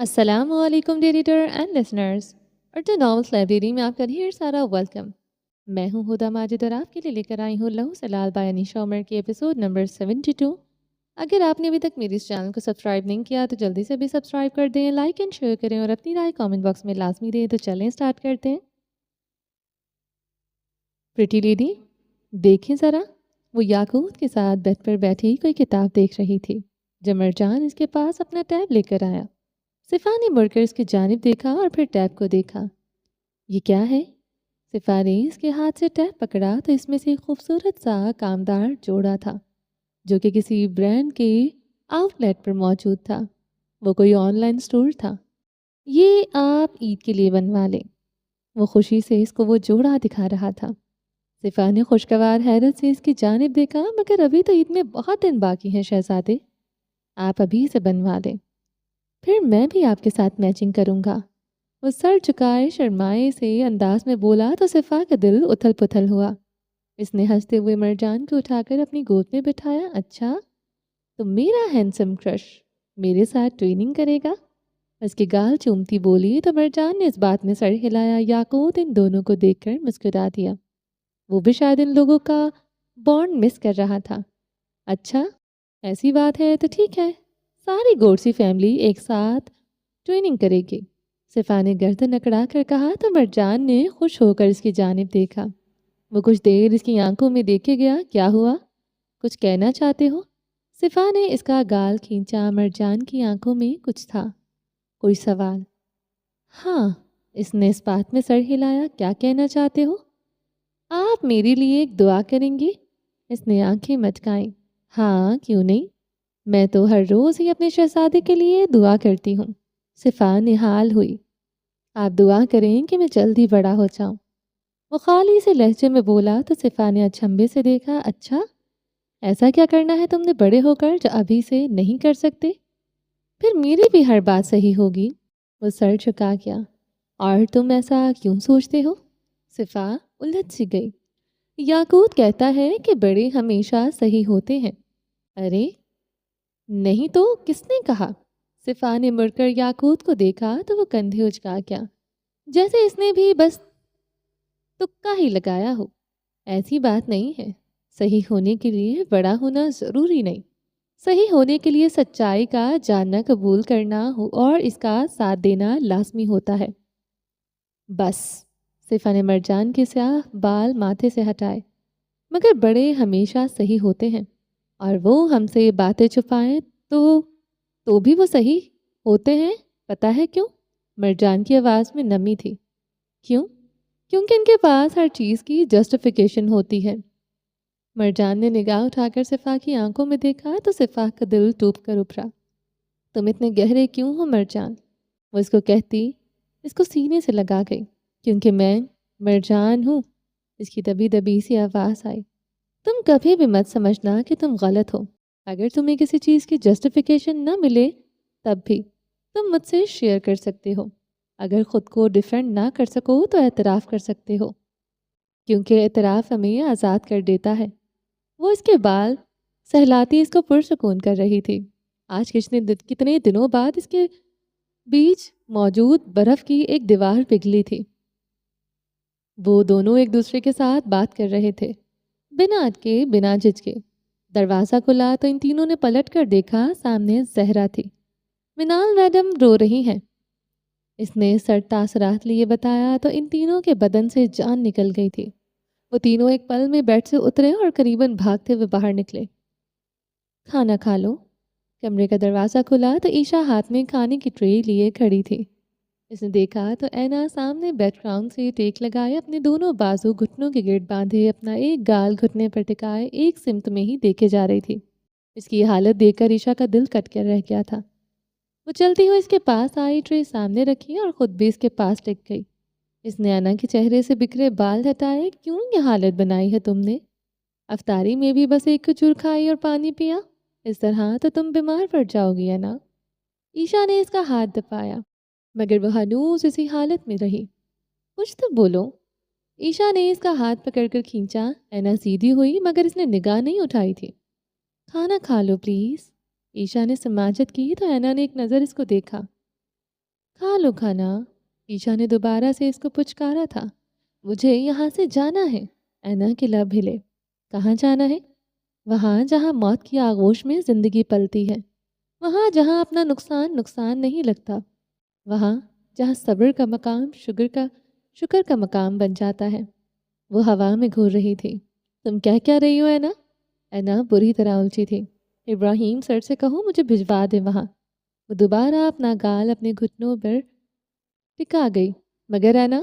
السلام علیکم editor and listeners اور جو ناولس لائبریری میں آپ کا ڈھیر سارا ویلکم. میں ہوں ہدا ماجد اور آپ کے لیے لے کر آئی ہوں لہو سلال بائی انیشا عمر کے ایپیسوڈ نمبر 72. اگر آپ نے ابھی تک میری اس چینل کو سبسکرائب نہیں کیا تو جلدی سے بھی سبسکرائب کر دیں، لائک اینڈ شیئر کریں اور اپنی رائے کامنٹ باکس میں لازمی دیں. تو چلیں اسٹارٹ کرتے ہیں. پریٹی لیڈی، دیکھیں ذرا، وہ یاقوت کے ساتھ بیڈ پر بیٹھی کوئی کتاب دیکھ رہی تھی جب مرجان اس کے پاس اپنا ٹیب لے کر آیا. صفا نے مڑ کر اس کی جانب دیکھا اور پھر ٹیب کو دیکھا. یہ کیا ہے؟ صفا نے اس کے ہاتھ سے ٹیب پکڑا تو اس میں سے ایک خوبصورت سا کامدار جوڑا تھا جو کہ کسی برانڈ کے آؤٹ لیٹ پر موجود تھا. وہ کوئی آن لائن سٹور تھا. یہ آپ عید کے لیے بنوا لیں. وہ خوشی سے اس کو وہ جوڑا دکھا رہا تھا. صفا نے خوشگوار حیرت سے اس کی جانب دیکھا. مگر ابھی تو عید میں بہت دن باقی ہیں شہزادے، آپ ابھی سے بنوا دیں، پھر میں بھی آپ کے ساتھ میچنگ کروں گا. وہ سر جھکائے شرمائے سے انداز میں بولا تو صفا کا دل اتھل پتھل ہوا. اس نے ہنستے ہوئے مرجان کو اٹھا کر اپنی گود میں بٹھایا. اچھا، تو میرا ہینڈسم کرش میرے ساتھ ٹریننگ کرے گا؟ اس کی گال چومتی بولی تو مرجان نے اس بات میں سر ہلایا. یاقوت ان دونوں کو دیکھ کر مسکرا دیا. وہ بھی شاید ان لوگوں کا بانڈ مس کر رہا تھا. اچھا ایسی بات ہے تو ٹھیک ہے، ساری گورسی فیملی ایک ساتھ ٹریننگ کرے گی. صفا نے گردن اکڑا کر کہا تو مرجان نے خوش ہو کر اس کی جانب دیکھا. وہ کچھ دیر اس کی آنکھوں میں دیکھے گیا. کیا ہوا، کچھ کہنا چاہتے ہو؟ صفا نے اس کا گال کھینچا. مرجان کی آنکھوں میں کچھ تھا، کوئی سوال. ہاں، اس نے اس بات میں سر ہلایا. کیا کہنا چاہتے ہو؟ آپ میرے لیے ایک دعا کریں گے؟ اس نے آنکھیں مٹکائیں. ہاں کیوں نہیں، میں تو ہر روز ہی اپنے شہزادے کے لیے دعا کرتی ہوں. صفا نہال ہوئی. آپ دعا کریں کہ میں جلدی بڑا ہو جاؤں. وہ خالی سے لہجے میں بولا تو صفا نے اچھمبے سے دیکھا. اچھا ایسا کیا کرنا ہے تم نے بڑے ہو کر جو ابھی سے نہیں کر سکتے؟ پھر میری بھی ہر بات صحیح ہوگی. وہ سر جھکا گیا. اور تم ایسا کیوں سوچتے ہو؟ صفا الجھ سی گئی. یاقوت کہتا ہے کہ بڑے ہمیشہ صحیح ہوتے ہیں. ارے نہیں تو کس نے کہا؟ صفا نے مڑ کر یاقوت کو دیکھا تو وہ کندھے اچکا گیا جیسے اس نے بھی بس تکا ہی لگایا ہو. ایسی بات نہیں ہے، صحیح ہونے کے لیے بڑا ہونا ضروری نہیں. صحیح ہونے کے لیے سچائی کا جاننا قبول کرنا ہو اور اس کا ساتھ دینا لازمی ہوتا ہے. بس. صفا نے مرجان کے سیاہ بال ماتھے سے ہٹائے. مگر بڑے ہمیشہ صحیح ہوتے ہیں اور وہ ہم سے یہ باتیں چھپائیں تو بھی وہ صحیح ہوتے ہیں. پتہ ہے کیوں؟ مرجان کی آواز میں نمی تھی. کیوں؟ کیونکہ ان کے پاس ہر چیز کی جسٹیفیکیشن ہوتی ہے. مرجان نے نگاہ اٹھا کر صفا کی آنکھوں میں دیکھا تو صفا کا دل ٹوٹ کر ابھرا. تم اتنے گہرے کیوں ہو مرجان؟ وہ اس کو کہتی اس کو سینے سے لگا گئی. کیونکہ میں مرجان ہوں. اس کی دبی دبی سی آواز آئی. تم کبھی بھی مت سمجھنا کہ تم غلط ہو. اگر تمہیں کسی چیز کی جسٹیفیکیشن نہ ملے تب بھی تم مجھ سے شیئر کر سکتے ہو. اگر خود کو ڈیفینڈ نہ کر سکو تو اعتراف کر سکتے ہو، کیونکہ اعتراف ہمیں آزاد کر دیتا ہے. وہ اس کے بال سہلاتی اس کو پرسکون کر رہی تھی. آج کتنے دنوں بعد اس کے بیچ موجود برف کی ایک دیوار پگھلی تھی. وہ دونوں ایک دوسرے کے ساتھ بات کر رہے تھے بنا اٹکے بنا جھجکے. دروازہ کھلا تو ان تینوں نے پلٹ کر دیکھا. سامنے زہرا تھی. منال میڈم رو رہی ہیں، اس نے سر تاثرات لیے بتایا تو ان تینوں کے بدن سے جان نکل گئی تھی. وہ تینوں ایک پل میں بیڈ سے اترے اور قریباً بھاگتے ہوئے باہر نکلے. کھانا کھا لو. کمرے کا دروازہ کھلا تو عیشا ہاتھ میں کھانے کی ٹرے لیے کھڑی تھی. اس نے دیکھا تو اینا سامنے بیک گراؤنڈ سے ٹیک لگائے اپنے دونوں بازو گھٹنوں کے گرد باندھے اپنا ایک گال گھٹنے پر ٹکائے ایک سمت میں ہی دیکھے جا رہی تھی. اس کی حالت دیکھ کر عیشا کا دل کٹ کر رہ گیا تھا. وہ چلتی ہوئی اس کے پاس آئی، ٹرے سامنے رکھی اور خود بھی اس کے پاس ٹک گئی. اس نے اینا کے چہرے سے بکھرے بال ہٹائے. کیوں یہ حالت بنائی ہے تم نے؟ افطاری میں بھی بس ایک کھجور کھائی اور پانی پیا؟ اس طرح تو تم بیمار پڑ جاؤ گی اینا. عیشا نے اس کا ہاتھ دبایا مگر وہ ہنوز اسی حالت میں رہی. کچھ تو بولو. عیشا نے اس کا ہاتھ پکڑ کر کھینچا. اینا سیدھی ہوئی مگر اس نے نگاہ نہیں اٹھائی تھی. کھانا کھا لو پلیز. عیشا نے سماجت کی تو اینا نے ایک نظر اس کو دیکھا. کھا لو کھانا۔ ایشا نے دوبارہ سے اس کو پچکارا تھا۔ مجھے یہاں سے جانا ہے۔ اینا کے لب ہلے۔ کہاں جانا ہے؟ وہاں جہاں موت کی آغوش میں زندگی پلتی ہے، وہاں جہاں اپنا نقصان نقصان نہیں لگتا، وہاں جہاں صبر کا مقام شکر کا مقام بن جاتا ہے۔ وہ ہوا میں گھور رہی تھی۔ تم کیا رہی ہو اینا؟ اینا بری طرح الجھی تھی۔ ابراہیم سر سے کہو مجھے بھجوا دے وہاں۔ وہ دوبارہ اپنا گال اپنے گھٹنوں پر ٹکا گئی۔ مگر اینا،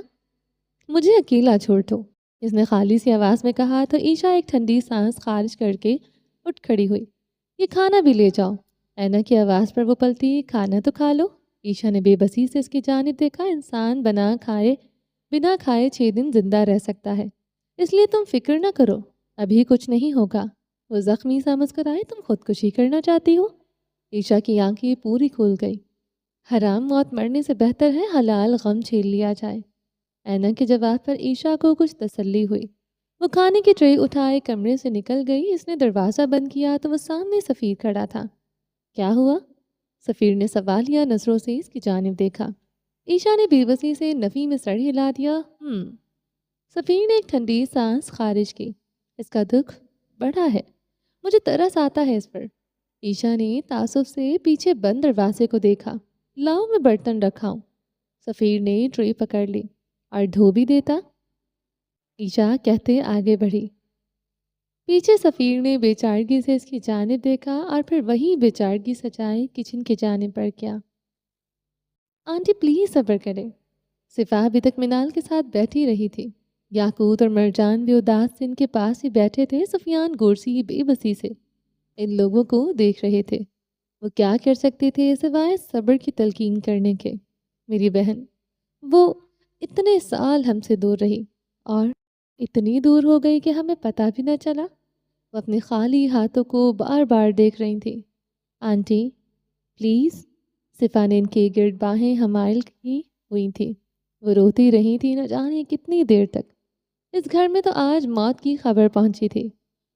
مجھے اکیلا چھوڑ دو، اس نے خالی سی آواز میں کہا تو ایشا ایک ٹھنڈی سانس خارج کر کے اٹھ کھڑی ہوئی۔ یہ کھانا بھی لے جاؤ۔ اینا کی آواز پر وہ پلٹی۔ کھانا تو کھا لو۔ ایشا نے بے بسی سے اس کی جانب دیکھا۔ انسان بنا کھائے بنا کھائے 6 دن زندہ رہ سکتا ہے، اس لیے تم فکر نہ کرو، ابھی کچھ نہیں ہوگا۔ وہ زخمی سا مسکرائے۔ تم خودکشی کرنا چاہتی ہو؟ ایشا کی آنکھیں پوری کھل گئی۔ حرام موت مرنے سے بہتر ہے حلال غم جھیل لیا جائے۔ اینا کے جواب پر ایشا کو کچھ تسلی ہوئی۔ وہ کھانے کی ٹرے اٹھائے کمرے سے نکل گئی۔ اس نے دروازہ بند کیا تو وہ سامنے سفیر کھڑا تھا۔ کیا ہوا؟ سفیر نے سوالیہ نظروں سے اس کی جانب دیکھا۔ ایشا نے بے بسی سے نفی میں سر ہلا دیا۔ سفیر نے ایک ٹھنڈی سانس خارج کی۔ اس کا دکھ بڑا ہے، مجھے ترس آتا ہے اس پر۔ ایشا نے تعصب سے پیچھے بند دروازے کو دیکھا۔ لاؤ میں برتن رکھاؤں۔ سفیر نے ٹرے پکڑ لی۔ اور دھو بھی دیتا، ایشا کہتے آگے بڑھی۔ پیچھے سفیر نے بے چارگی سے اس کی جانب دیکھا اور پھر وہی بے چارگی سجائے کچن کی جانب بڑھ گیا۔ آنٹی پلیز صبر کریں۔ صفا ابھی تک منال کے ساتھ بیٹھی رہی تھی۔ یاقوت اور مرجان بھی اداس سے ان کے پاس ہی بیٹھے تھے۔ سفیان گورسی بے بسی سے ان لوگوں کو دیکھ رہے تھے۔ وہ کیا کر سکتے تھے سوائے صبر کی تلقین کرنے کے؟ میری بہن، وہ اتنے سال ہم سے دور رہی اور اتنی دور ہو گئی کہ ہمیں پتہ بھی نہ چلا۔ وہ اپنے خالی ہاتھوں کو بار بار دیکھ رہی تھی۔ Aunty please. صفا نے ان کے گرد باہیں حمائل کی ہوئی تھی۔ وہ روتی رہی تھی نہ جانے کتنی دیر تک۔ اس گھر میں تو آج موت کی خبر پہنچی تھی۔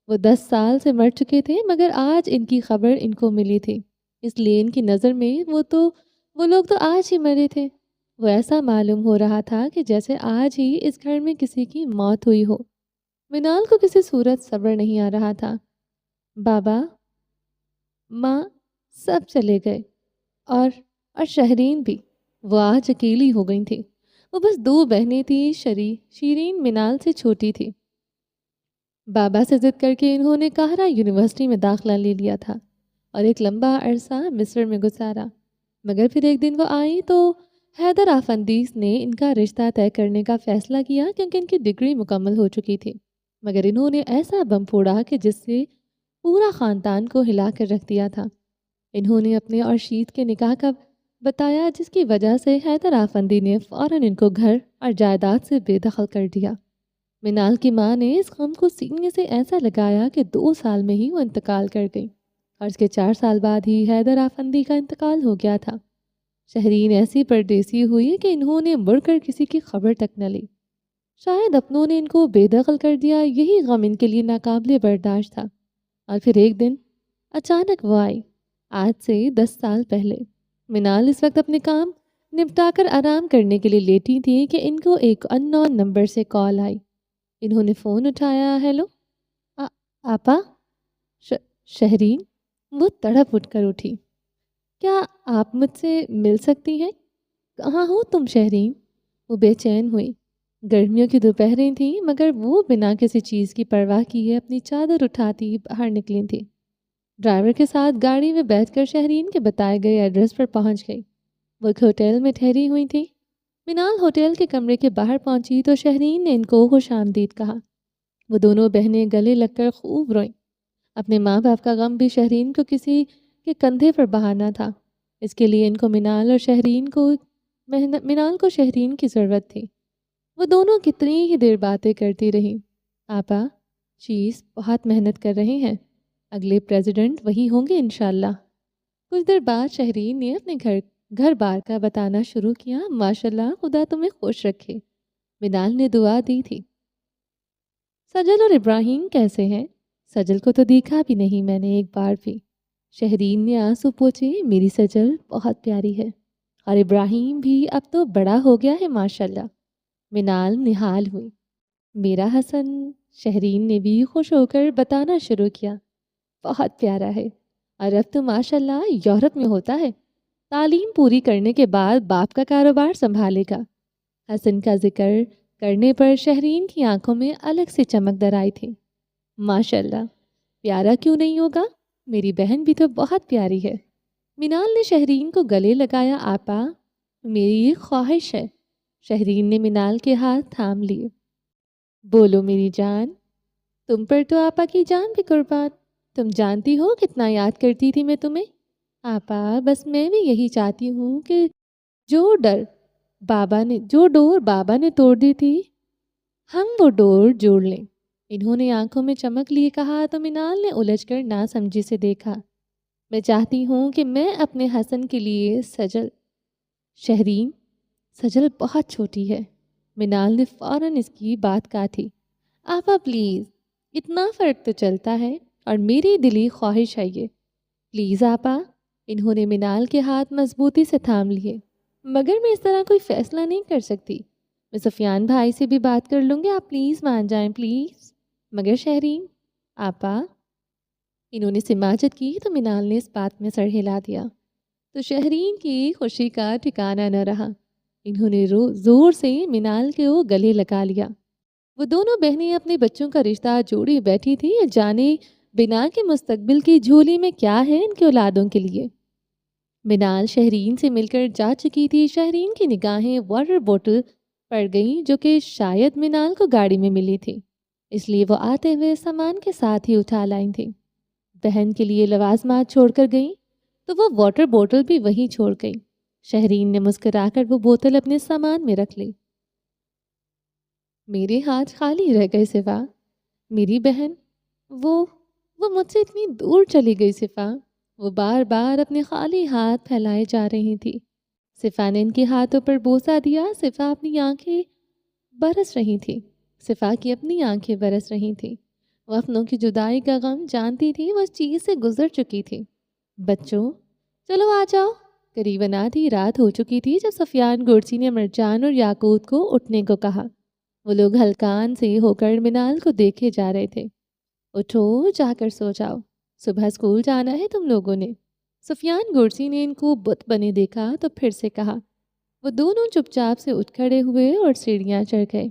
وہ 10 سال سے مر چکے تھے مگر آج ان کی خبر ان کو ملی تھی، اس لیے ان کی نظر میں وہ لوگ تو آج ہی مرے تھے۔ وہ ایسا معلوم ہو رہا تھا کہ جیسے آج ہی اس گھر میں کسی کی موت ہوئی ہو۔ منال کو کسی صورت صبر نہیں آ رہا تھا۔ بابا، ماں سب چلے گئے اور شہرین بھی۔ وہ آج اکیلی ہو گئی تھی۔ وہ بس 2 بہنیں تھیں، شیرین منال سے چھوٹی تھی۔ بابا سے ضد کر کے انہوں نے قاہرہ یونیورسٹی میں داخلہ لے لیا تھا اور ایک لمبا عرصہ مصر میں گزارا، مگر پھر ایک دن وہ آئی تو حیدر آفندیس نے ان کا رشتہ طے کرنے کا فیصلہ کیا کیونکہ ان کی ڈگری مکمل ہو چکی تھی۔ مگر انہوں نے ایسا بم پھوڑا کہ جس سے پورا خاندان کو ہلا کر رکھ دیا تھا۔ انہوں نے اپنے اور شید کے نکاح کا بتایا، جس کی وجہ سے حیدر آفندی نے فوراً ان کو گھر اور جائیداد سے بے دخل کر دیا۔ منال کی ماں نے اس غم کو سینے سے ایسا لگایا کہ 2 سال میں ہی وہ انتقال کر گئی اور اس کے 4 سال بعد ہی حیدر آفندی کا انتقال ہو گیا تھا۔ شہرین ایسی پردیسی ہوئی کہ انہوں نے مڑ کر کسی کی خبر تک نہ لی۔ شاید اپنوں نے ان کو بے دخل کر دیا، یہی غم ان کے لیے ناقابل برداشت تھا۔ اور پھر ایک دن اچانک وہ آئی، آج سے 10 سال پہلے۔ منال اس وقت اپنے کام نپٹا کر آرام کرنے کے لیے لیٹی تھی کہ ان کو ایک ان نون نمبر سے کال آئی۔ انہوں نے فون اٹھایا۔ ہیلو آپا؟ شہرین؟ وہ تڑپ اٹھ کر اٹھی۔ کیا آپ مجھ سے مل سکتی ہیں؟ کہاں ہو تم شہرین؟ وہ بے چین ہوئی۔ گرمیوں کی دوپہریں تھیں مگر وہ بنا کسی چیز کی پرواہ کیے اپنی چادر اٹھاتی باہر نکلی تھی۔ ڈرائیور کے ساتھ گاڑی میں بیٹھ کر شہرین کے بتائے گئے ایڈریس پر پہنچ گئی۔ وہ ایک ہوٹل میں ٹھہری ہوئی تھی۔ منال ہوٹل کے کمرے کے باہر پہنچی تو شہرین نے ان کو خوش آمدید کہا۔ وہ دونوں بہنیں گلے لگ کر خوب روئیں۔ اپنے ماں باپ کا غم بھی شہرین کو کسی کے کندھے پر بہانا تھا، اس کے لیے ان کو منال کو شہرین کی ضرورت تھی۔ وہ دونوں کتنی ہی دیر باتیں کرتی رہیں۔ آپا، چیز بہت محنت کر رہے ہیں، اگلے پریزیڈنٹ وہی ہوں گے انشاءاللہ۔ کچھ دیر بعد شہرین نے اپنے گھر بار کا بتانا شروع کیا۔ ماشاءاللہ، خدا تمہیں خوش رکھے، منال نے دعا دی تھی۔ سجل اور ابراہیم کیسے ہیں؟ سجل کو تو دیکھا بھی نہیں میں نے ایک بار بھی۔ شہرین نے آنسو پوچھے۔ میری سجل بہت پیاری ہے، اور ابراہیم بھی اب تو بڑا ہو گیا ہے ماشاءاللہ۔ منال نہال ہوئی۔ میرا حسن، شہرین نے بھی خوش ہو کر بتانا شروع کیا، بہت پیارا ہے اور اب تو ماشاءاللہ یورپ میں ہوتا ہے، تعلیم پوری کرنے کے بعد باپ کا کاروبار سنبھالے گا۔ حسن کا ذکر کرنے پر شہرین کی آنکھوں میں الگ سے چمک در آئی تھی۔ ماشاءاللہ، پیارا کیوں نہیں ہوگا؟ میری بہن بھی تو بہت پیاری ہے۔ منال نے شہرین کو گلے لگایا۔ آپا، میری یہ خواہش ہے۔ شہرین نے منال کے ہاتھ تھام لیے۔ بولو میری جان، تم پر تو آپا کی جان بھی قربان، تم جانتی ہو کتنا یاد کرتی تھی میں تمہیں۔ آپا، بس میں بھی یہی چاہتی ہوں کہ جو ڈور بابا نے توڑ دی تھی ہم وہ ڈور جوڑ لیں۔ انہوں نے آنکھوں میں چمک لیے کہا تو منال نے الجھ کر نہ سمجھی سے دیکھا۔ میں چاہتی ہوں کہ میں اپنے حسن کے لیے شہرین، سجل بہت چھوٹی ہے۔ منال نے فوراً اس کی بات کاٹی۔ آپا پلیز، اتنا فرق تو چلتا ہے اور میری دلی خواہش ہے یہ، پلیز آپا۔ انہوں نے منال کے ہاتھ مضبوطی سے تھام لیے۔ مگر میں اس طرح کوئی فیصلہ نہیں کر سکتی، میں سفیان بھائی سے بھی بات کر لوں گی، آپ پلیز مان جائیں پلیز۔ مگر شہرین، آپا۔ انہوں نے سماجت کی تو منال نے اس بات میں سر ہلا دیا تو شہرین کی خوشی کا ٹھکانہ نہ رہا۔ انہوں نے زور سے منال کے گلے لگا لیا۔ وہ دونوں بہنیں اپنے بچوں کا رشتہ جوڑی بیٹھی تھی، جانے بنا کے مستقبل کی جھولی میں کیا ہے ان کے اولادوں کے لیے۔ منال شہرین سے مل کر جا چکی تھی۔ شہرین کی نگاہیں واٹر بوٹل پڑ گئیں جو کہ شاید منال کو گاڑی میں ملی تھی، اس لیے وہ آتے ہوئے سامان کے ساتھ ہی اٹھا لائی تھی۔ بہن کے لیے لوازمات چھوڑ کر گئیں تو وہ واٹر بوٹل بھی وہیں چھوڑ گئی۔ شہرین نے مسکرا کر وہ بوتل اپنے سامان میں رکھ لی۔ میرے ہاتھ خالی رہ گئے صفا، میری بہن وہ مجھ سے اتنی دور چلی گئی صفا۔ وہ بار بار اپنے خالی ہاتھ پھیلائے جا رہی تھی۔ صفا نے ان کے ہاتھوں پر بوسہ دیا۔ صفا اپنی آنکھیں برس رہی تھی۔ صفا کی اپنی آنکھیں برس رہی تھیں۔ وہ اپنوں کی جدائی کا غم جانتی تھی، وہ اس چیز سے گزر چکی تھی۔ بچوں، چلو آ جاؤ۔ قریباً آدھی رات ہو چکی تھی جب سفیان گورسی نے مرجان اور یاقوت کو اٹھنے کو کہا۔ وہ لوگ ہلکان سے ہو کر منال کو دیکھے جا رہے تھے۔ اٹھو، جا کر سو جاؤ، صبح اسکول جانا ہے تم لوگوں نے۔ سفیان گورسی نے ان کو بت بنے دیکھا تو پھر سے کہا۔ وہ دونوں چپ چاپ سے اٹھ کھڑے ہوئے اور سیڑھیاں چڑھ گئے۔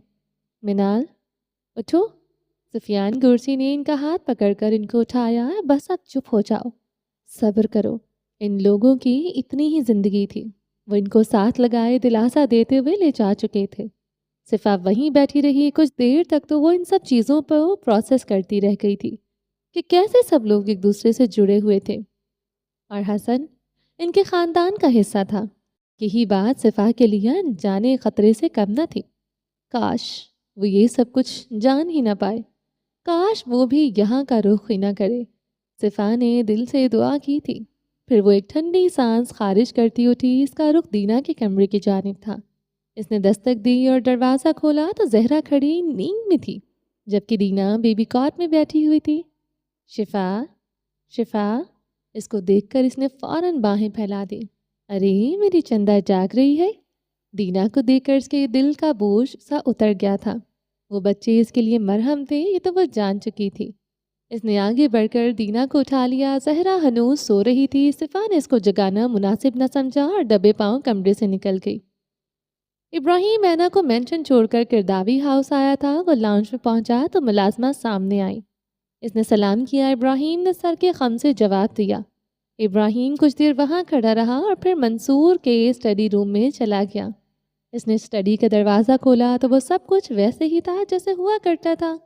منال، اٹھو۔ سفیان گورسی نے ان کا ہاتھ پکڑ کر ان کو اٹھایا۔ بس اب چپ ہو جاؤ، صبر کرو، ان لوگوں کی اتنی ہی زندگی تھی۔ وہ ان کو ساتھ لگائے دلاسا دیتے ہوئے لے جا چکے تھے۔ صفا وہیں بیٹھی رہی۔ کچھ دیر تک تو وہ ان سب چیزوں پر پروسیس کرتی رہ گئی تھی کہ کیسے سب لوگ ایک دوسرے سے جڑے ہوئے تھے اور حسن ان کے خاندان کا حصہ تھا۔ یہی بات صفا کے لیے جانے خطرے سے کم نہ تھی۔ کاش وہ یہ سب کچھ جان ہی نہ پائے، کاش وہ بھی یہاں کا رخ ہی نہ کرے۔ صفا نے دل سے دعا کی تھی۔ پھر وہ ایک ٹھنڈی سانس خارج کرتی اٹھی۔ اس کا رخ دینا کے کمرے کی جانب تھا۔ اس نے دستک دی اور دروازہ کھولا تو زہرا کھڑی نیند میں تھی، جبکہ دینا بیبی کاٹ میں بیٹھی ہوئی تھی۔ شفا، شفا، اس کو دیکھ کر اس نے فوراً باہیں پھیلا دی۔ ارے میری چندہ جاگ رہی ہے۔ دینا کو دیکھ کر اس کے دل کا بوجھ سا اتر گیا تھا۔ وہ بچے اس کے لیے مرہم تھے، یہ تو وہ جان چکی تھی۔ اس نے آگے بڑھ کر دینا کو اٹھا لیا۔ زہرا ہنوز سو رہی تھی۔ صفا نے اس کو جگانا مناسب نہ سمجھا اور دبے پاؤں کمرے سے نکل گئی۔ ابراہیم اینا کو مینشن چھوڑ کر کرداوی ہاؤس آیا تھا۔ وہ لاؤنج میں پہنچا تو ملازمہ سامنے آئی۔ اس نے سلام کیا۔ ابراہیم نے سر کے خم سے جواب دیا۔ ابراہیم کچھ دیر وہاں کھڑا رہا اور پھر منصور کے اسٹڈی روم میں چلا گیا۔ اس نے اسٹڈی کا دروازہ کھولا تو وہ سب کچھ ویسے ہی تھا جیسے ہوا کرتا تھا۔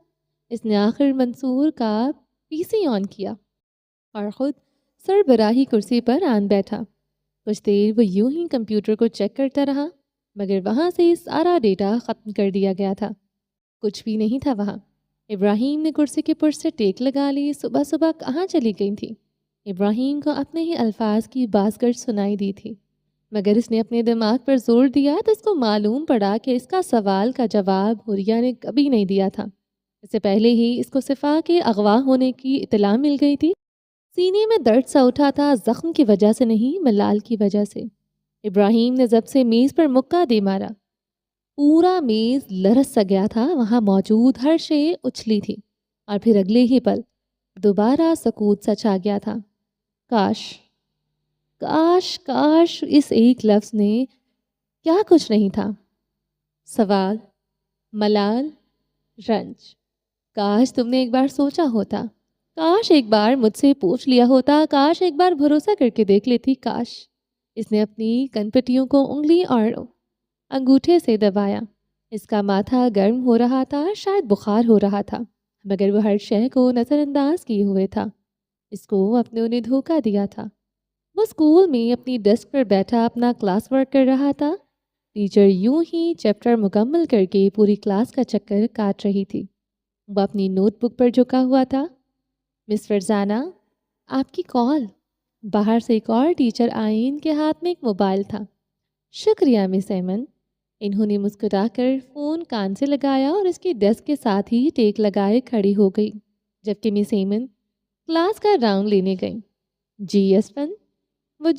اس نے آخر منصور کا پی سی آن کیا اور خود سربراہی کرسی پر آن بیٹھا۔ کچھ دیر وہ یوں ہی کمپیوٹر کو چیک کرتا رہا، مگر وہاں سے سارا ڈیٹا ختم کر دیا گیا تھا، کچھ بھی نہیں تھا وہاں۔ ابراہیم نے کرسی کے پشت سے ٹیک لگا لی۔ صبح صبح کہاں چلی گئی تھی؟ ابراہیم کو اپنے ہی الفاظ کی بازگشت سنائی دی تھی، مگر اس نے اپنے دماغ پر زور دیا تو اس کو معلوم پڑا کہ اس کا سوال کا جواب حوریہ نے کبھی نہیں دیا تھا۔ اس سے پہلے ہی اس کو صفا کے اغوا ہونے کی اطلاع مل گئی تھی۔ سینے میں درد سا اٹھا تھا، زخم کی وجہ سے نہیں، ملال کی وجہ سے۔ ابراہیم نے ضبط سے میز پر مکہ دے مارا۔ پورا میز لرز سا گیا تھا، وہاں موجود ہر شے اچھلی تھی، اور پھر اگلے ہی پل دوبارہ سکوت سا چھا گیا تھا۔ کاش کاش کاش اس ایک لفظ نے کیا کچھ نہیں تھا۔ سوال، ملال، رنج۔ کاش تم نے ایک بار سوچا ہوتا، کاش ایک بار مجھ سے پوچھ لیا ہوتا، کاش ایک بار بھروسہ کر کے دیکھ لیتی۔ کاش۔ اس نے اپنی کنپٹیوں کو انگلی اور انگوٹھے سے دبایا۔ اس کا ماتھا گرم ہو رہا تھا، شاید بخار ہو رہا تھا، مگر وہ ہر شے کو نظر انداز کیے ہوئے تھا۔ اس کو اپنے نے دھوکہ دیا تھا۔ وہ اسکول میں اپنی ڈیسک پر بیٹھا اپنا کلاس ورک کر رہا تھا۔ ٹیچر یوں ہی چیپٹر مکمل کر کے پوری کلاس کا چکر کاٹ رہی تھی۔ وہ اپنی نوٹ بک پر جھکا ہوا تھا۔ مس فرزانہ، آپ کی کال۔ باہر سے ایک اور ٹیچر آئی، ان کے ہاتھ میں ایک موبائل تھا۔ شکریہ مس ایمن۔ انہوں نے مسکرا کر فون کان سے لگایا اور اس کی ڈیسک کے ساتھ ہی ٹیک لگائے کھڑی ہو گئی، جبکہ مس ایمن کلاس کا راؤنڈ لینے گئی۔ جی یسفن، وہ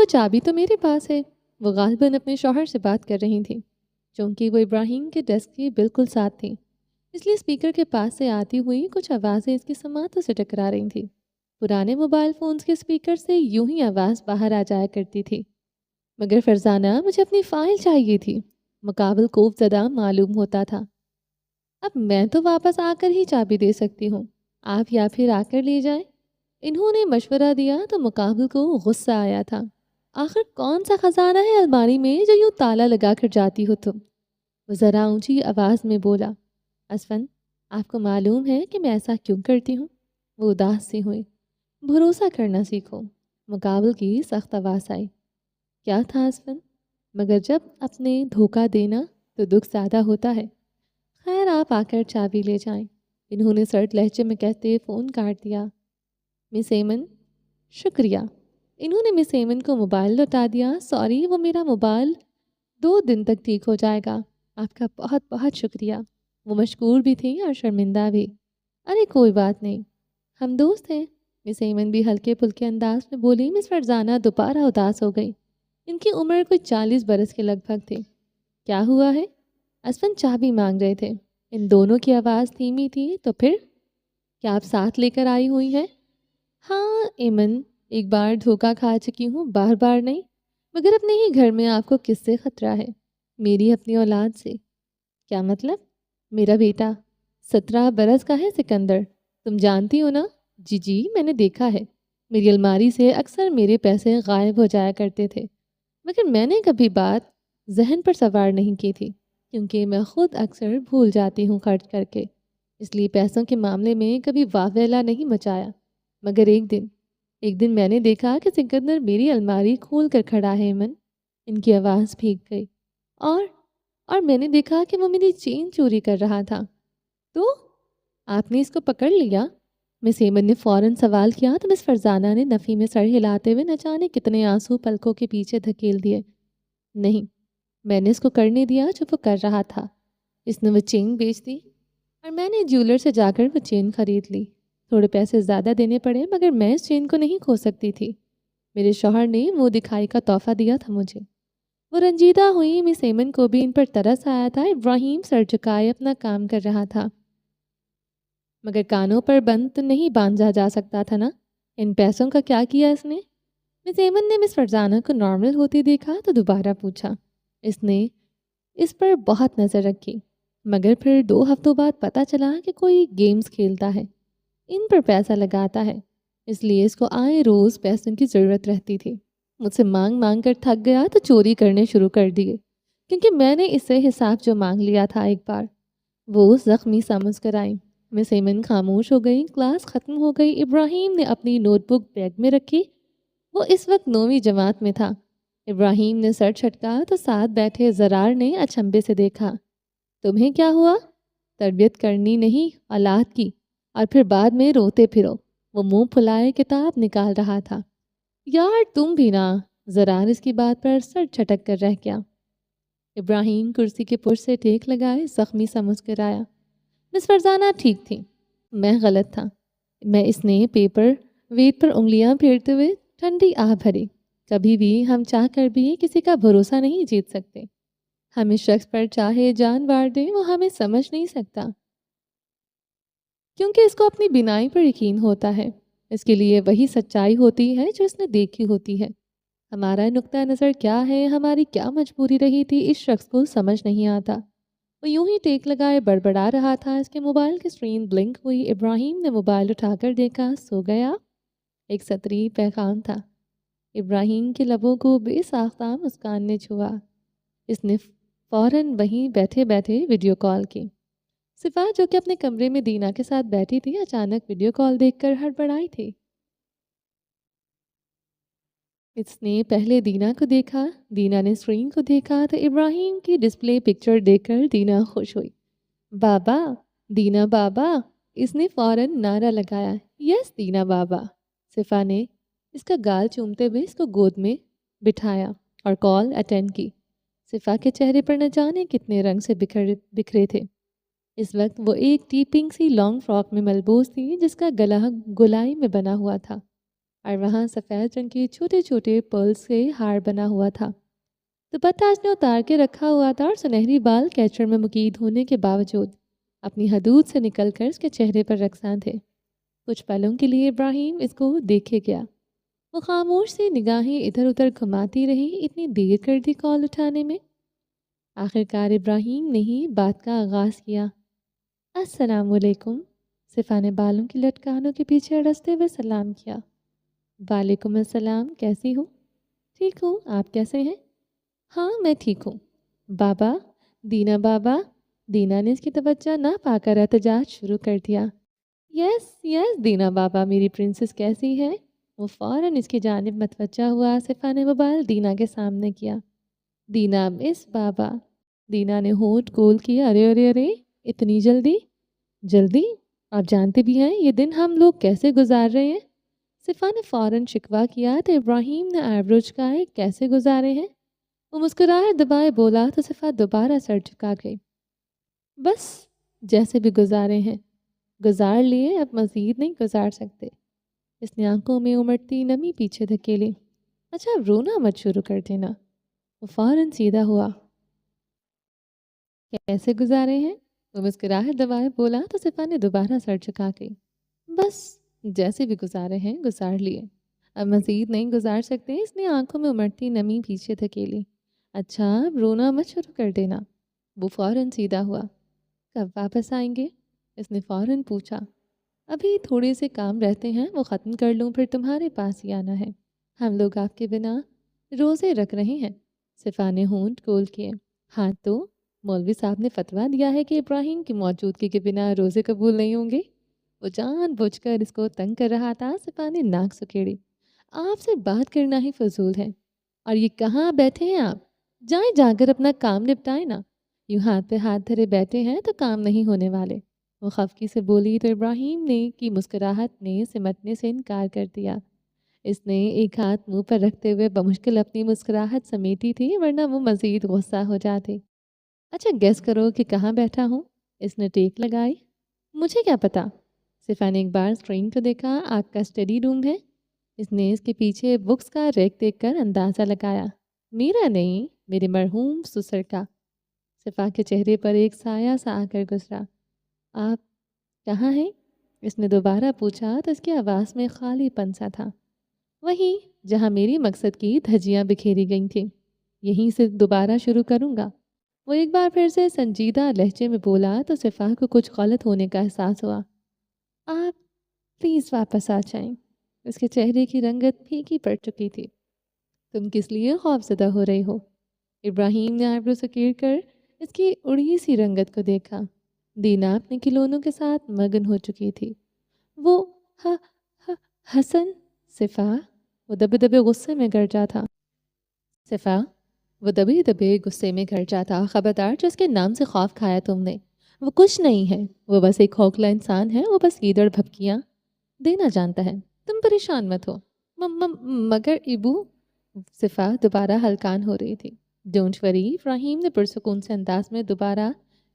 چابی تو میرے پاس ہے۔ وہ غالباً اپنے شوہر سے بات کر رہی تھیں، چونکہ وہ ابراہیم کے ڈیسک کے بالکل ساتھ تھیں، اس لیے اسپیکر کے پاس سے آتی ہوئی کچھ آوازیں اس کی سماعتوں سے ٹکرا رہی تھیں۔ پرانے موبائل فونز کے اسپیکر سے یوں ہی آواز باہر آ جایا کرتی تھی۔ مگر فرزانہ، مجھے اپنی فائل چاہیے تھی۔ مقابل خوف زدہ معلوم ہوتا تھا۔ اب میں تو واپس آ کر ہی چابی دے سکتی ہوں، آپ یا پھر آ کر لے جائیں۔ انہوں نے مشورہ دیا تو مقابل کو غصہ آیا تھا۔ آخر کون سا خزانہ ہے الماری میں جو یوں تالا لگا کر جاتی ہو تم؟ وہ ذرا اونچی آواز میں بولا۔ اسفن، آپ کو معلوم ہے کہ میں ایسا کیوں کرتی ہوں؟ وہ اداس سی ہوئی۔ بھروسہ کرنا سیکھو۔ مقابل کی سخت آواز آئی۔ کیا تھا اسفن؟ مگر جب اپنے دھوکہ دینا تو دکھ زیادہ ہوتا ہے۔ خیر، آپ آ کر چابی لے جائیں، انہوں نے سرد لہجے میں کہتے فون کاٹ دیا۔ مس ایمن، شکریہ۔ انہوں نے مس ایمن کو موبائل لوٹا دیا۔ سوری، وہ میرا موبائل 2 دن تک ٹھیک ہو جائے گا۔ آپ کا بہت بہت شکریہ۔ وہ مشکور بھی تھی اور شرمندہ بھی۔ ارے کوئی بات نہیں، ہم دوست ہیں، مس ایمن بھی ہلکے پھلکے انداز میں بولی۔ مس فرزانہ دوبارہ اداس ہو گئی۔ ان کی عمر کوئی 40 برس کے لگ بھگ تھی۔ کیا ہوا ہے؟ اسفن چابی مانگ رہے تھے۔ ان دونوں کی آواز دھیمی تھی۔ تو پھر کیا آپ ساتھ لے کر آئی ہوئی ہیں؟ ہاں ایمن، ایک بار دھوکہ کھا چکی ہوں، بار بار نہیں۔ مگر اپنے ہی گھر میں آپ کو کس سے خطرہ ہے؟ میری اپنی اولاد سے۔ کیا مطلب؟ میرا بیٹا 17 برس کا ہے، سکندر، تم جانتی ہو نا؟ جی میں نے دیکھا ہے۔ میری الماری سے اکثر میرے پیسے غائب ہو جایا کرتے تھے، مگر میں نے کبھی بات ذہن پر سوار نہیں کی تھی، کیونکہ میں خود اکثر بھول جاتی ہوں خرچ کر کے، اس لیے پیسوں کے معاملے میں کبھی واویلا نہیں مچایا۔ مگر ایک دن میں نے دیکھا کہ سکندر میری الماری کھول کر کھڑا ہے۔ ایمن، ان کی آواز بھیگ گئی۔ اور میں نے دیکھا کہ وہ میری چین چوری کر رہا تھا۔ تو آپ نے اس کو پکڑ لیا؟ مس ایمن نے فوراً سوال کیا تو مس فرزانہ نے نفی میں سر ہلاتے ہوئے نہ جانے کتنے آنسو پلکوں کے پیچھے دھکیل دیے۔ نہیں، میں نے اس کو کرنے دیا جو وہ کر رہا تھا۔ اس نے وہ چین بیچ دی اور میں نے جیولر سے جا کر وہ چین خرید لی۔ تھوڑے پیسے زیادہ دینے پڑے، مگر میں اس چین کو نہیں کھو سکتی تھی۔ میرے شوہر نے منہ دکھائی کا تحفہ دیا تھا مجھے۔ وہ رنجیدہ ہوئی۔ مس ایمن کو بھی ان پر ترس آیا تھا۔ ابراہیم سر جھکائے اپنا کام کر رہا تھا۔ مگر کانوں پر بند تو نہیں باندھا جا سکتا تھا نا؟ ان پیسوں کا کیا کیا اس نے؟ مس ایمن نے مس فرزانہ کو نارمل ہوتی دیکھا تو دوبارہ پوچھا۔ اس نے اس پر بہت نظر رکھی، مگر پھر 2 ہفتوں بعد پتہ چلا کہ کوئی گیمز کھیلتا ہے، ان پر پیسہ لگاتا ہے، اس لیے اس کو آئے روز پیسوں کی ضرورت رہتی تھی۔ مجھ سے مانگ کر تھک گیا تو چوری کرنے شروع کر دیے، کیونکہ میں نے اس سے حساب جو مانگ لیا تھا ایک بار۔ وہ زخمی سا مسکرائی۔ مس ایمن خاموش ہو گئی۔ کلاس ختم ہو گئی۔ ابراہیم نے اپنی نوٹ بک بیگ میں رکھی۔ وہ اس وقت 9ویں جماعت میں تھا۔ ابراہیم نے سر چھٹکا تو ساتھ بیٹھے زرار نے اچنبے سے دیکھا۔ تمہیں کیا ہوا؟ تربیت کرنی نہیں اولاد کی، اور پھر بعد میں روتے پھرو۔ وہ منہ پھلائے کتاب نکال رہا تھا۔ یار تم بھی نا۔ زرار اس کی بات پر سر چھٹک کر رہ گیا۔ ابراہیم کرسی کے پشت سے ٹیک لگائے زخمی سا مسکرایا۔ مس فرزانہ ٹھیک تھی، میں غلط تھا۔ میں اس نے پیپر ویٹ پر انگلیاں پھیرتے ہوئے ٹھنڈی آہ بھری۔ کبھی بھی ہم چاہ کر بھی کسی کا بھروسہ نہیں جیت سکتے۔ ہم اس شخص پر چاہے جان وار دیں وہ ہمیں سمجھ نہیں سکتا، کیونکہ اس کو اپنی بینائی پر یقین ہوتا ہے۔ اس کے لیے وہی سچائی ہوتی ہے جو اس نے دیکھی ہوتی ہے۔ ہمارا نقطہ نظر کیا ہے، ہماری کیا مجبوری رہی تھی، اس شخص کو سمجھ نہیں آتا۔ وہ یوں ہی ٹیک لگائے بڑبڑا رہا تھا۔ اس کے موبائل کی اسکرین بلنک ہوئی۔ ابراہیم نے موبائل اٹھا کر دیکھا، سو گیا۔ ایک سطری پیغام تھا۔ ابراہیم کے لبوں کو بے ساختہ مسکان نے چھوا۔ اس نے فوراً وہیں بیٹھے بیٹھے ویڈیو کال کی۔ صفا جو کہ اپنے کمرے میں دینا کے ساتھ بیٹھی تھی، اچانک ویڈیو کال دیکھ کر ہڑبڑائی تھی۔ اس نے پہلے دینا کو دیکھا، دینا نے اسکرین کو دیکھا تو ابراہیم کی ڈسپلے پکچر دیکھ کر دینا خوش ہوئی۔ بابا، دینا بابا، اس نے فوراً نعرہ لگایا۔ یس دینا بابا۔ صفا نے اس کا گال چومتے ہوئے اس کو گود میں بٹھایا اور کال اٹینڈ کی۔ صفا کے چہرے پر نہ جانے کتنے رنگ سے بکھرے تھے۔ اس وقت وہ ایک ٹی پنک سی لانگ فراک میں ملبوس تھی جس کا گلا گلائی میں بنا ہوا تھا اور وہاں سفید رنگ کے چھوٹے چھوٹے پرلز سے ہار بنا ہوا تھا۔ دوپٹہ اس نے اتار کے رکھا ہوا تھا اور سنہری بال کیچر میں مقید ہونے کے باوجود اپنی حدود سے نکل کر اس کے چہرے پر رقصاں تھے۔ کچھ پلوں کے لیے ابراہیم اس کو دیکھے گیا۔ وہ خاموش سی نگاہیں ادھر ادھر گھماتی رہی۔ اتنی دیر کر دی کال اٹھانے میں؟ آخرکار ابراہیم نے ہی بات کا آغاز کیا۔ السلام علیکم۔ صفا نے بالوں کی لٹکانوں کے پیچھے اڑستے ہوئے سلام کیا۔ وعلیکم السلام، کیسی ہوں؟ ٹھیک ہوں، آپ کیسے ہیں؟ ہاں میں ٹھیک ہوں۔ بابا، دینا بابا۔ دینا نے اس کی توجہ نہ پا کر احتجاج شروع کر دیا۔ یس یس دینا بابا، میری پرنسس کیسی ہے؟ وہ فوراً اس کی جانب متوجہ ہوا۔ صفا نے موبائل دینا کے سامنے کیا۔ دینا مس بابا۔ دینا نے ہونٹ گول کیا۔ ارے ارے ارے، اتنی جلدی؟ جلدی؟ آپ جانتے بھی ہیں یہ دن ہم لوگ کیسے گزار رہے ہیں؟ صفا نے فوراً شکوہ کیا تو ابراہیم نے آئیبرو جھکائے۔ کیسے گزارے ہیں؟ وہ مسکراہے دبائے بولا تو صفا دوبارہ سر جھکا گئی۔ بس جیسے بھی گزارے ہیں، گزار لیے، اب مزید نہیں گزار سکتے۔ اس نے آنکھوں میں امڑتی نمی پیچھے دھکیلی۔ اچھا اب رونا مت شروع کر دینا۔ وہ فوراً سیدھا ہوا۔ کیسے گزارے ہیں؟ وہ مسکراہے دبائے بولا تو صفا نے دوبارہ سر جھکا گئی۔ بس جیسے بھی گزارے ہیں گزار لیے، اب مزید نہیں گزار سکتے۔ اس نے آنکھوں میں امڑتی نمی پیچھے دھکیلی۔ اچھا اب رونا مت شروع کر دینا۔ وہ فوراً سیدھا ہوا۔ کب واپس آئیں گے؟ اس نے فوراً پوچھا۔ ابھی تھوڑے سے کام رہتے ہیں، وہ ختم کر لوں پھر تمہارے پاس ہی آنا ہے۔ ہم لوگ آپ کے بنا روزے رکھ رہے ہیں۔ صفا نے ہونٹ گول کیے۔ ہاں تو مولوی صاحب نے فتویٰ دیا ہے کہ ابراہیم کی موجودگی کے بنا روزے قبول نہیں ہوں گے۔ وہ جان بوجھ کر اس کو تنگ کر رہا تھا۔ صفا نے ناک سکیڑی۔ آپ سے بات کرنا ہی فضول ہے، اور یہ کہاں بیٹھے ہیں آپ؟ جائیں جا کر اپنا کام نپٹائیں نا، یوں ہاتھ پہ ہاتھ دھرے بیٹھے ہیں تو کام نہیں ہونے والے۔ وہ خفگی سے بولی تو ابراہیم نے کی مسکراہٹ نے سمٹنے سے انکار کر دیا۔ اس نے ایک ہاتھ منہ پر رکھتے ہوئے بمشکل اپنی مسکراہٹ سمیٹی تھی، ورنہ وہ مزید غصہ ہو جاتے۔ اچھا گیس کرو کہ کہاں بیٹھا ہوں؟ اس نے ٹیک لگائی۔ مجھے کیا پتا؟ صفا نے ایک بار اسکرین کو دیکھا۔ آپ کا اسٹڈی روم ہے؟ اس نے اس کے پیچھے بکس کا ریک دیکھ کر اندازہ لگایا۔ میرا نہیں، میرے مرحوم سسر کا۔ صفا کے چہرے پر ایک سایہ سا آ کر گزرا۔ آپ کہاں ہیں؟ اس نے دوبارہ پوچھا تو اس کی آواز میں خالی پن سا تھا۔ وہیں جہاں میری مقصد کی دھجیاں بکھیری گئی تھیں، یہیں سے دوبارہ شروع کروں گا۔ وہ ایک بار پھر سے سنجیدہ لہجے میں بولا تو صفا کو کچھ غلط ہونے کا احساس ہوا۔ آپ پلیز واپس آ جائیں۔ اس کے چہرے کی رنگت پھیکی پڑ چکی تھی۔ تم کس لیے خوفزدہ ہو رہی ہو؟ ابراہیم نے آئیبرو سکیڑ کر اس کی اڑی سی رنگت کو دیکھا۔ دینا اپنے کھلونوں کے ساتھ مگن ہو چکی تھی۔ وہ حسن؟ صفا؟ وہ دبے دبے غصے میں گرجا تھا۔ صفا؟ وہ دبے دبے غصے میں گرجا تھا۔ خبردار جو اس کے نام سے خوف کھایا تم نے، وہ کچھ نہیں ہے، وہ بس ایک کھوکھلا انسان ہے، وہ بس گیدڑ بھپکیاں دینا جانتا ہے۔ تم پریشان مت ہو۔ مگر ابو؟ صفا دوبارہ ہلکان ہو رہی تھی۔ ڈونٹ وری، ابراہیم نے پرسکون سے انداز میں دوبارہ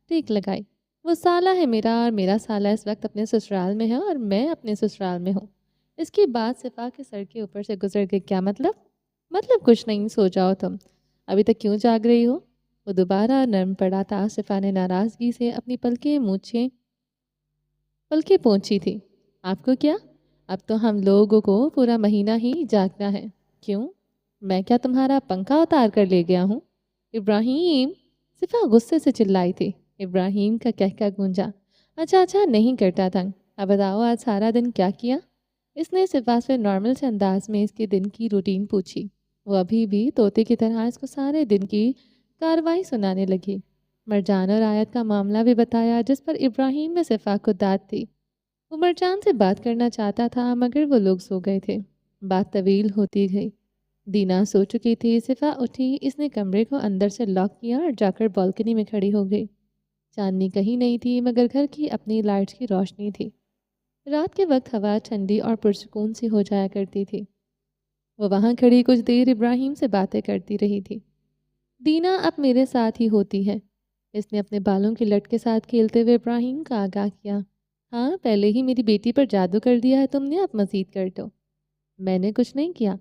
ٹیک لگائی۔ وہ سالہ ہے میرا، اور میرا سالہ اس وقت اپنے سسرال میں ہے اور میں اپنے سسرال میں ہوں۔ اس کی بات صفا کے سر کے اوپر سے گزر گئی۔ کیا مطلب؟ مطلب کچھ نہیں، سو جاؤ تم، ابھی تک کیوں جاگ رہی ہو؟ وہ دوبارہ نرم پڑا تھا۔ صفا نے ناراضگی سے اپنی پلکیں پونچھی تھی۔ آپ کو کیا؟ اب تو ہم لوگوں کو پورا مہینہ ہی جاگنا ہے۔ کیوں؟ میں کیا تمہارا پنکھا اتار کر لے گیا ہوں؟ ابراہیم! صفا غصے سے چلائی تھی۔ ابراہیم کا کہکہ گونجا۔ اچھا نہیں کرتا تنگ، اب بتاؤ آج سارا دن کیا کیا؟ اس نے صفا سے نارمل سے انداز میں اس کے دن کی روٹین پوچھی۔ وہ ابھی بھی طوطے کی طرح اس کو سارے دن کی کاروائی سنانے لگی۔ مرجان اور آیت کا معاملہ بھی بتایا جس پر ابراہیم میں صفا کو داد تھی۔ وہ مرجان سے بات کرنا چاہتا تھا مگر وہ لوگ سو گئے تھے۔ بات طویل ہوتی گئی۔ دینا سو چکی تھی۔ صفا اٹھی، اس نے کمرے کو اندر سے لاک کیا اور جا کر بالکنی میں کھڑی ہو گئی۔ چاندنی کہیں نہیں تھی مگر گھر کی اپنی لائٹس کی روشنی تھی۔ رات کے وقت ہوا ٹھنڈی اور پرسکون سی ہو جایا کرتی تھی۔ وہ وہاں کھڑی کچھ دیر ابراہیم سے باتیں کرتی رہی تھی۔ دینا اب میرے ساتھ ہی ہوتی ہے، اس نے اپنے بالوں کی لٹ کے ساتھ کھیلتے ہوئے ابراہیم کا آگاہ کیا۔ ہاں، پہلے ہی میری بیٹی پر جادو کر دیا ہے تم نے، اب مزید کر دو۔ میں نے کچھ نہیں کیا،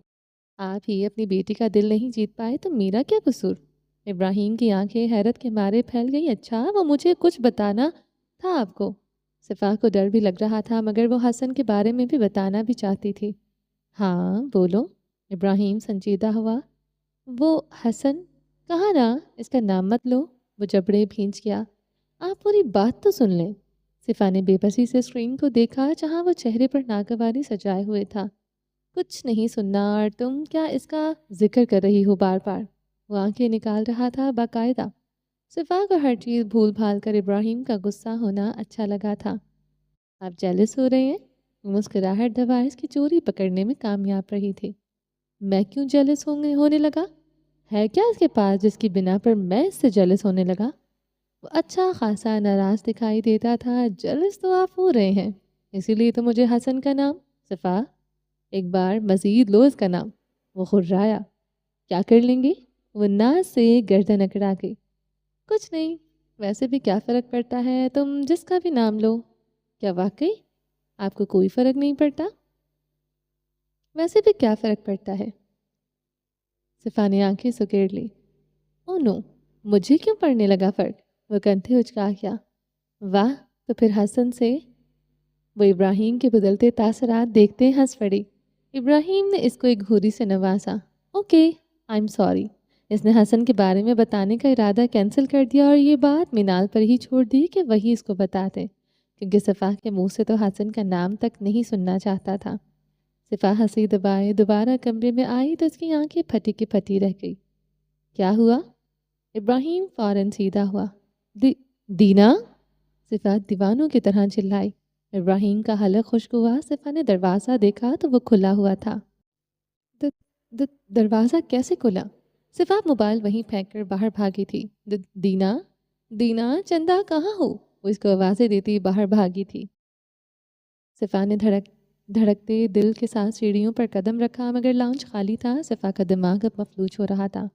آپ ہی اپنی بیٹی کا دل نہیں جیت پائے تو میرا کیا قصور؟ ابراہیم کی آنکھیں حیرت کے مارے پھیل گئی۔ اچھا، وہ مجھے کچھ بتانا تھا آپ کو؟ صفا کو ڈر بھی لگ رہا تھا مگر وہ حسن کے بارے میں بھی بتانا بھی چاہتی تھی۔ ہاں بولو، ابراہیم سنجیدہ ہوا۔ وہ حسن؟ کہا نا اس کا نام مت لو، وہ جبڑے بھینچ گیا۔ آپ پوری بات تو سن لیں۔ صفا نے بے بسی سے اسکرین کو دیکھا جہاں وہ چہرے پر ناگواری سجائے ہوئے تھا۔ کچھ نہیں سننا، اور تم کیا اس کا ذکر کر رہی ہو بار بار؟ وہ آنکھیں نکال رہا تھا باقاعدہ۔ صفا کو ہر چیز بھول بھال کر ابراہیم کا غصہ ہونا اچھا لگا تھا۔ آپ جیلس ہو رہے ہیں؟ مسکراہٹ دبا اس کی چوری پکڑنے میں کامیاب رہی تھی۔ میں کیوں جیلس ہونے لگا؟ ہے کیا اس کے پاس جس کی بنا پر میں اس سے جیلس ہونے لگا؟ وہ اچھا خاصا ناراض دکھائی دیتا تھا۔ جیلس تو آپ ہو رہے ہیں، اسی لیے تو مجھے حسن کا نام۔ صفا، ایک بار مزید لو اس کا نام۔ وہ خررایا۔ کیا کر لیں گے؟ وہ ناز سے گردن اکڑا گئی۔ کچھ نہیں، ویسے بھی کیا فرق پڑتا ہے، تم جس کا بھی نام لو۔ کیا واقعی آپ کو کوئی فرق نہیں پڑتا؟ ویسے بھی کیا فرق پڑتا ہے؟ صفا نے آنکھیں سکیڑ لی۔ او نو، مجھے کیوں پڑنے لگا فرق؟ وہ کندھے اچکا گیا۔ واہ، تو پھر حسن سے؟ وہ ابراہیم کے بدلتے تاثرات دیکھتے ہنس پڑی۔ ابراہیم نے اس کو ایک گھوری سے نوازا۔ Okay, I'm sorry. اس نے حسن کے بارے میں بتانے کا ارادہ کینسل کر دیا اور یہ بات منال پر ہی چھوڑ دی کہ وہی اس کو بتا دے، کیونکہ صفا کے منہ سے تو حسن کا نام تک نہیں سننا چاہتا تھا۔ صفا ہنسی دبائے دوبارہ کمرے میں آئی تو اس کی آنکھیں پھٹی کی پھٹی رہ گئی۔ کیا ہوا؟ ابراہیم فوراً سیدھا ہوا۔ دینا؟ صفا دیوانوں کی طرح چلائی۔ ابراہیم کا حلق خشک ہوا۔ صفا نے دروازہ دیکھا تو وہ کھلا ہوا تھا۔ دروازہ کیسے کھلا؟ صفا موبائل وہیں پھینک کر باہر بھاگی تھی۔ دینا چندہ کہاں ہو؟ وہ اس کو آوازیں دیتی باہر بھاگی تھی۔ صفا نے دھڑکتے دل کے ساتھ سیڑھیوں پر قدم رکھا مگر لاؤنج خالی تھا۔ صفا کا دماغ اب مفلوج ہو رہا تھا۔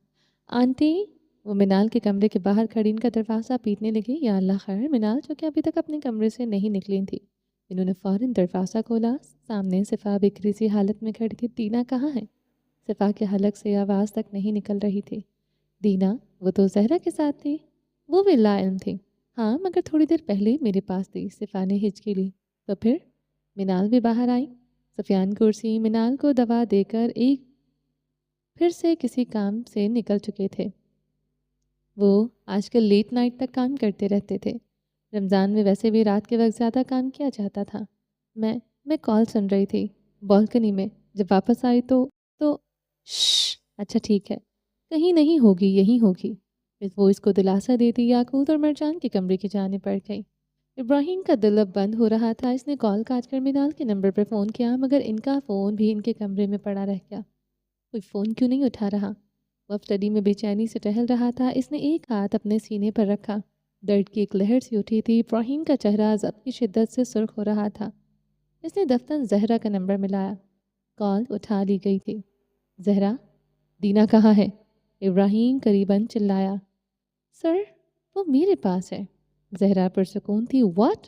آنٹی؟ وہ منال کے کمرے کے باہر کھڑی ان کا دروازہ پیٹنے لگی۔ یا اللہ خیر، منال جو کہ ابھی تک اپنے کمرے سے نہیں نکلی تھی۔ انہوں نے فوراً دروازہ کھولا۔ سامنے صفا بکھری سی حالت میں کھڑی تھی۔ دینا کہاں ہے؟ صفا کے حلق سے آواز تک نہیں نکل رہی تھی۔ دینا؟ وہ تو زہرا کے ساتھ تھی۔ وہ بھی لا علم تھی۔ ہاں، مگر تھوڑی دیر پہلے میرے پاس تھی۔ صفا نے ہچکی لی۔ تو پھر؟ منال بھی باہر آئی۔ سفیان کرسی منال کو دوا دے کر ایک پھر سے کسی کام سے نکل چکے تھے۔ وہ آج کل لیٹ نائٹ تک کام کرتے رہتے تھے۔ رمضان میں ویسے بھی رات کے وقت زیادہ کام کیا جاتا تھا۔ میں کال سن رہی تھی بالکنی میں، جب واپس آئی تو شش، اچھا ٹھیک ہے، کہیں نہیں ہوگی، یہیں ہوگی۔ وہ اس کو دلاسا دیتی یاقوت اور مرجان کے کمرے کی جانب بڑھ گئی۔ ابراہیم کا دل اب بند ہو رہا تھا۔ اس نے کال کاٹ کر منال کے نمبر پر فون کیا مگر ان کا فون بھی ان کے کمرے میں پڑا رہ گیا۔ کوئی فون کیوں نہیں اٹھا رہا؟ وہ اسٹڈی میں بے چینی سے ٹہل رہا تھا۔ اس نے ایک ہاتھ اپنے سینے پر رکھا۔ درد کی ایک لہر سی اٹھی تھی۔ ابراہیم کا چہرہ ضبط کی شدت سے سرخ ہو رہا تھا۔ اس نے دفتر زہرا کا نمبر ملایا۔ کال اٹھا لی گئی تھی۔ زہرا؟ دینا کہاں ہے؟ ابراہیم قریباً چلایا۔ سر، وہ میرے پاس ہے۔ زہرا پرسکون تھی۔ واٹ؟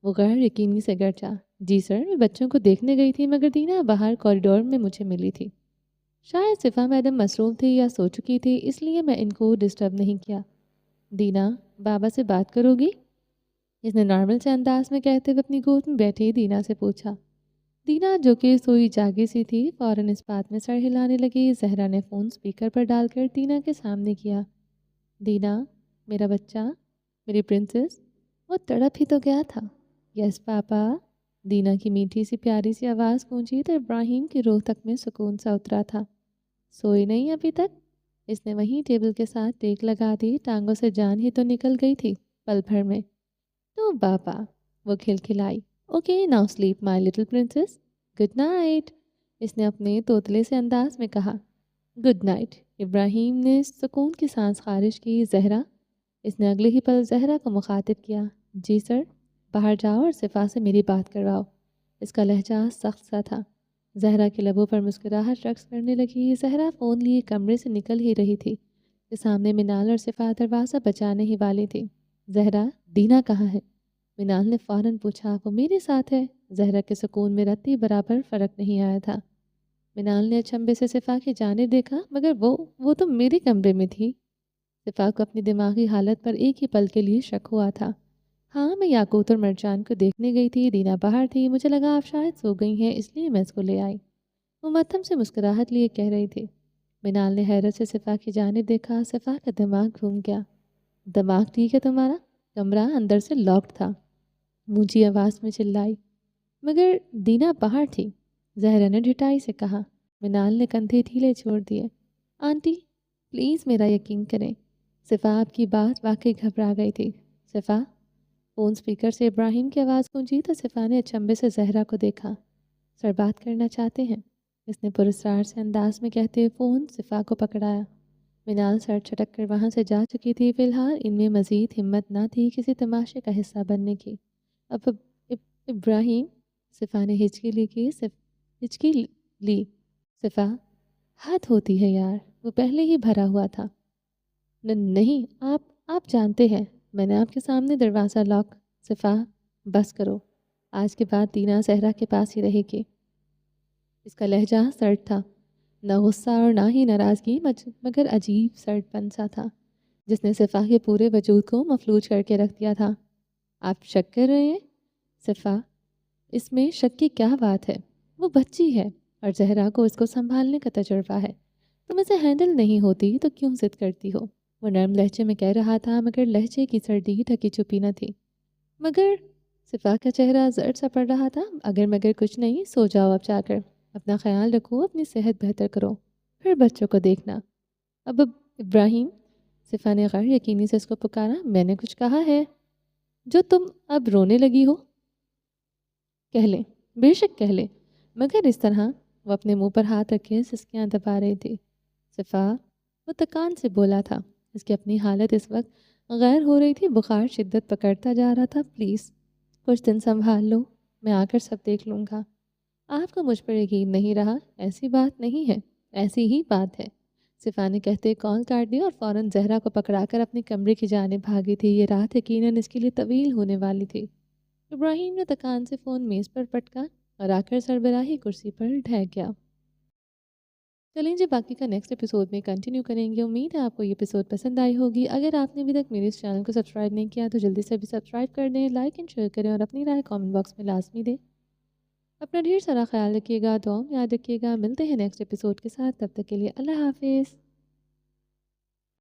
وہ غیر یقینی سے گرجا۔ جی سر، میں بچوں کو دیکھنے گئی تھی مگر دینا باہر کوریڈور میں مجھے ملی تھی۔ شاید صفا میڈم مصروف تھی یا سو چکی تھی، اس لیے میں ان کو ڈسٹرب نہیں کیا۔ دینا، بابا سے بات کرو گی؟ اس نے نارمل سے انداز میں کہتے ہوئے اپنی گود میں بیٹھی دینا سے پوچھا۔ دینا جو کہ سوئی جاگی سی تھی فوراً اس بات میں سر ہلانے لگی۔ زہرا نے فون سپیکر پر ڈال کر دینا کے سامنے کیا۔ دینا، میرا بچہ، میری پرنسس۔ وہ تڑپ ہی تو گیا تھا۔ یس پاپا۔ دینا کی میٹھی سی پیاری سی آواز گونجی تو ابراہیم کی روح تک میں سکون سا اترا تھا۔ سوئی نہیں ابھی تک؟ اس نے وہیں ٹیبل کے ساتھ ٹیک لگا دی، ٹانگوں سے جان ہی تو نکل گئی تھی پل بھر میں۔ تو بابا، وہ کھلکھلائی۔ اوکے ناؤ سلیپ مائی لٹل پرنسس، گڈ نائٹ، اس نے اپنے توتلے سے انداز میں کہا۔ گڈ نائٹ، ابراہیم نے سکون کی سانس خارج کی۔ زہرا، اس نے اگلے ہی پل زہرا کو مخاطب کیا۔ جی سر، باہر جاؤ اور صفا سے میری بات کرواؤ۔ اس کا لہجہ سخت سا تھا۔ زہرا کے لبوں پر مسکراہٹ رقص کرنے لگی۔ زہرا فون لیے کمرے سے نکل ہی رہی تھی کہ سامنے منال اور صفا دروازہ بجانے ہی والی تھی۔ زہرا، دینا کہاں ہے؟ منال نے فوراً پوچھا۔ وہ میرے ساتھ ہے۔ زہرا کے سکون میں رتی برابر فرق نہیں آیا تھا۔ منال نے اچنبے سے صفا کی جانب دیکھا، مگر وہ تو میرے کمرے میں تھی۔ صفا کو اپنی دماغی حالت پر ایک ہی پل کے لیے شک ہوا تھا۔ ہاں، میں یاقوت اور مرجان کو دیکھنے گئی تھی، دینا باہر تھی، مجھے لگا آپ شاید سو گئی ہیں، اس لیے میں اس کو لے آئی، وہ ماتم سے مسکراہٹ لیے کہہ رہی تھی۔ منال نے حیرت سے صفا کی جانب دیکھا۔ صفا کا دماغ گھوم گیا۔ دماغ ٹھیک ہے تمہارا؟ کمرہ اندر سے لاکڈ تھا، اونچی آواز میں چلائی۔ مگر دینا باہر تھی، زہرا نے ڈھٹائی سے کہا۔ منال نے کندھے ڈھیلے چھوڑ دیے۔ آنٹی پلیز میرا یقین کریں، صفا آپ کی بات واقعی گھبرا گئی تھی۔ صفا، فون سپیکر سے ابراہیم کی آواز گونجی تو صفا نے اچنبے سے زہرا کو دیکھا۔ سر بات کرنا چاہتے ہیں، اس نے پراسرار سے انداز میں کہتے ہوئے فون صفا کو پکڑایا۔ منال سر چھٹک کر وہاں سے جا چکی تھی۔ فی الحال ان میں مزید ہمت نہ تھی کسی تماشے کا حصہ بننے کی۔ اب ابراہیم، صفا نے ہچکی لی۔ صفا، حد ہوتی ہے یار، وہ پہلے ہی بھرا ہوا تھا۔ نہیں، آپ جانتے ہیں میں نے آپ کے سامنے دروازہ لاک۔ صفا، بس کرو، آج کے بعد دینا زہرا کے پاس ہی رہے گی۔ اس کا لہجہ سرد تھا، نہ غصہ اور نہ ہی ناراضگی، مگر عجیب سرد پن سا تھا جس نے صفا کے پورے وجود کو مفلوج کر کے رکھ دیا تھا۔ آپ شک کر رہے ہیں؟ صفا، اس میں شک کی کیا بات ہے؟ وہ بچی ہے اور زہرا کو اس کو سنبھالنے کا تجربہ ہے، تم اسے ہینڈل نہیں ہوتی تو کیوں ضد کرتی ہو؟ وہ نرم لہجے میں کہہ رہا تھا، مگر لہجے کی سردی ڈھکی چھپی نہ تھی۔ مگر صفا کا چہرہ زرد سا پڑ رہا تھا۔ اگر مگر کچھ نہیں، سو جاؤ اب جا کر، اپنا خیال رکھو، اپنی صحت بہتر کرو، پھر بچوں کو دیکھنا۔ اب ابراہیم، صفا نے غیر یقینی سے اس کو پکارا۔ میں نے کچھ کہا ہے جو تم اب رونے لگی ہو؟ کہہ لیں، بے شک کہہ لیں، مگر اس طرح۔ وہ اپنے منہ پر ہاتھ رکھے سسکیاں دبا رہی تھی۔ صفا، وہ تکان سے بولا تھا، اس کی اپنی حالت اس وقت غیر ہو رہی تھی، بخار شدت پکڑتا جا رہا تھا۔ پلیز کچھ دن سنبھال لو، میں آ کر سب دیکھ لوں گا۔ آپ کو مجھ پر یقین نہیں رہا؟ ایسی بات نہیں ہے، ایسی ہی بات ہے، صفا نے کہتے کال کاٹ دیا اور فوراً زہرا کو پکڑا کر اپنے کمرے کی جانب بھاگی تھی۔ یہ رات یقیناً اس کے لیے طویل ہونے والی تھی۔ ابراہیم نے تکان سے فون میز پر پٹکا اور آ کر سربراہی کرسی پر ڈھک گیا۔ چلیں جی، باقی کا نیکسٹ ایپیسوڈ میں کنٹینیو کریں گے۔ امید ہے آپ کو یہ ایپیسوڈ پسند آئی ہوگی۔ اگر آپ نے ابھی تک میرے اس چینل کو سبسکرائب نہیں کیا تو جلدی سے بھی سبسکرائب کر دیں، لائک اینڈ شیئر کریں اور اپنی رائے کامنٹ باکس میں لازمی دیں۔ اپنا ڈھیر سارا خیال رکھیے گا، دعاؤں میں یاد رکھیے گا۔ ملتے ہیں نیکسٹ ایپیسوڈ کے ساتھ، تب تک کے لیے اللہ حافظ۔